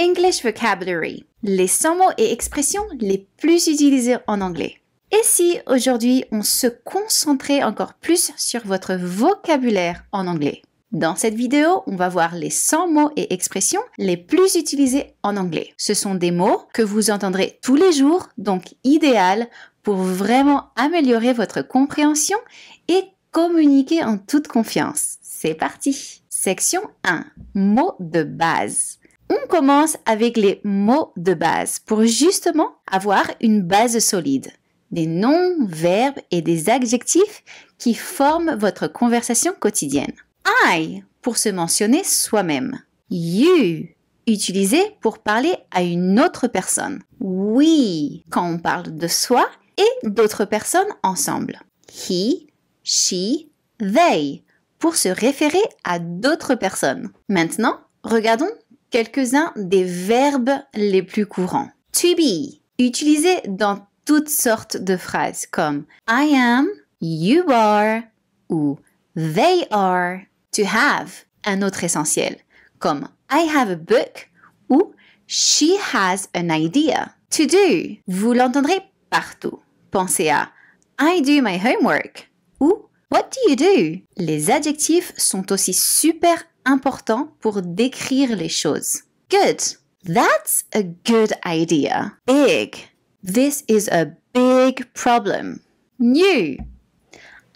English vocabulary, les 100 mots et expressions les plus utilisés en anglais. Et si aujourd'hui on se concentrait encore plus sur votre vocabulaire en anglais? Dans cette vidéo, on va voir les 100 mots et expressions les plus utilisés en anglais. Ce sont des mots que vous entendrez tous les jours, donc idéal pour vraiment améliorer votre compréhension et communiquer en toute confiance. C'est parti! Section 1. Mots de base. On commence avec les mots de base pour justement avoir une base solide. Des noms, verbes et des adjectifs qui forment votre conversation quotidienne. I pour se mentionner soi-même. You utilisé pour parler à une autre personne. We quand on parle de soi et d'autres personnes ensemble. He, she, they pour se référer à d'autres personnes. Maintenant, regardons quelques-uns des verbes les plus courants. To be utilisé dans toutes sortes de phrases comme I am, you are ou they are. To have, un autre essentiel, comme I have a book ou she has an idea. To do, vous l'entendrez partout. Pensez à I do my homework ou what do you do? Les adjectifs sont aussi super importants pour décrire les choses. Good, that's a good idea. Big, this is a big problem. New,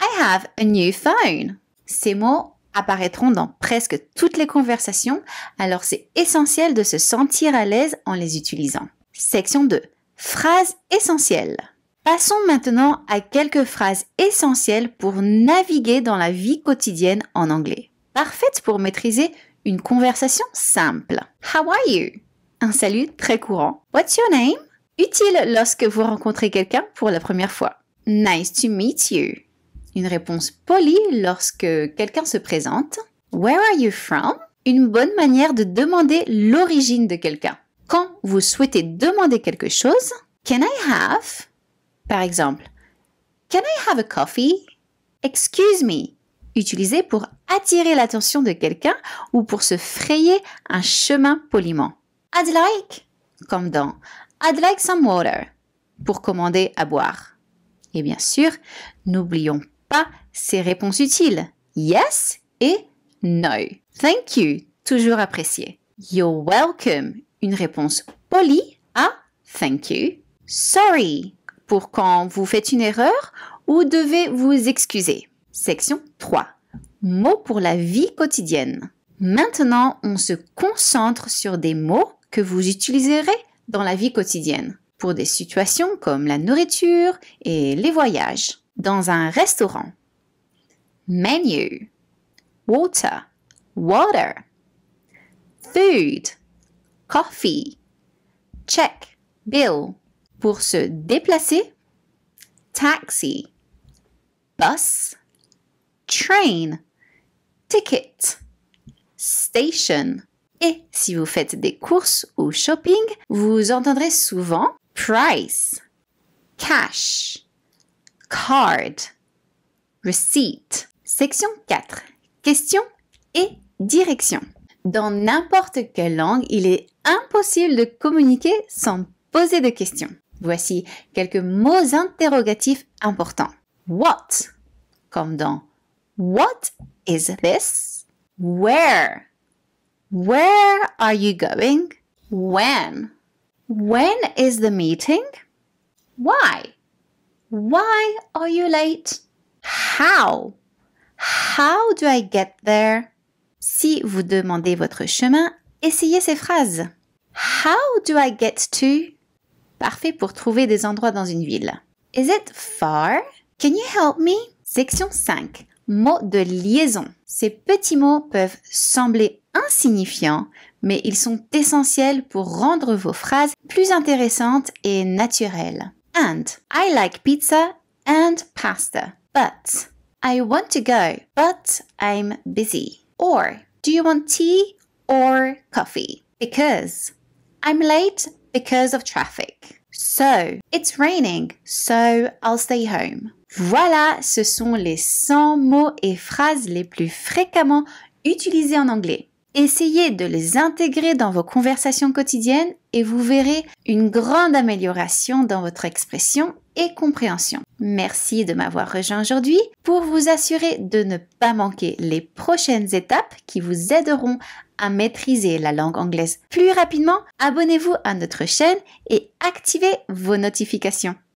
I have a new phone. Ces mots apparaîtront dans presque toutes les conversations, alors c'est essentiel de se sentir à l'aise en les utilisant. Section 2. Phrases essentielles. Passons maintenant à quelques phrases essentielles pour naviguer dans la vie quotidienne en anglais. Parfaites pour maîtriser une conversation simple. How are you? Un salut très courant. What's your name? Utile lorsque vous rencontrez quelqu'un pour la première fois. Nice to meet you. Une réponse polie lorsque quelqu'un se présente. Where are you from? Une bonne manière de demander l'origine de quelqu'un. Quand vous souhaitez demander quelque chose, can I have? Par exemple, can I have a coffee? Excuse me. Utilisé pour attirer l'attention de quelqu'un ou pour se frayer un chemin poliment. I'd like, comme dans I'd like some water, pour commander à boire. Et bien sûr, n'oublions pas ces réponses utiles. Yes et no. Thank you, toujours apprécié. You're welcome, une réponse polie à thank you. Sorry, pour quand vous faites une erreur ou devez vous excuser. Section 3. Mots pour la vie quotidienne. Maintenant, on se concentre sur des mots que vous utiliserez dans la vie quotidienne pour des situations comme la nourriture et les voyages. Dans un restaurant. Menu. Water. Water. Food. Coffee. Check. Bill. Pour se déplacer. Taxi. Bus. Train. Ticket. Station. Et si vous faites des courses ou shopping, vous entendrez souvent price. Cash. Card. Receipt. Section 4. Questions et direction. Dans n'importe quelle langue, il est impossible de communiquer sans poser de questions. Voici quelques mots interrogatifs importants. What, comme dans What is this? Where? Where are you going? When? When is the meeting? Why? Why are you late? How? How do I get there? Si vous demandez votre chemin, essayez ces phrases. How do I get to? Parfait pour trouver des endroits dans une ville. Is it far? Can you help me? Section 5. Mots de liaison. Ces petits mots peuvent sembler insignifiants, mais ils sont essentiels pour rendre vos phrases plus intéressantes et naturelles. And I like pizza and pasta, but I want to go, but I'm busy. Or do you want tea or coffee? Because I'm late because of traffic. So it's raining, so I'll stay home. Voilà, ce sont les 100 mots et phrases les plus fréquemment utilisés en anglais. Essayez de les intégrer dans vos conversations quotidiennes et vous verrez une grande amélioration dans votre expression et compréhension. Merci de m'avoir rejoint aujourd'hui. Pour vous assurer de ne pas manquer les prochaines étapes qui vous aideront à maîtriser la langue anglaise plus rapidement, abonnez-vous à notre chaîne et activez vos notifications.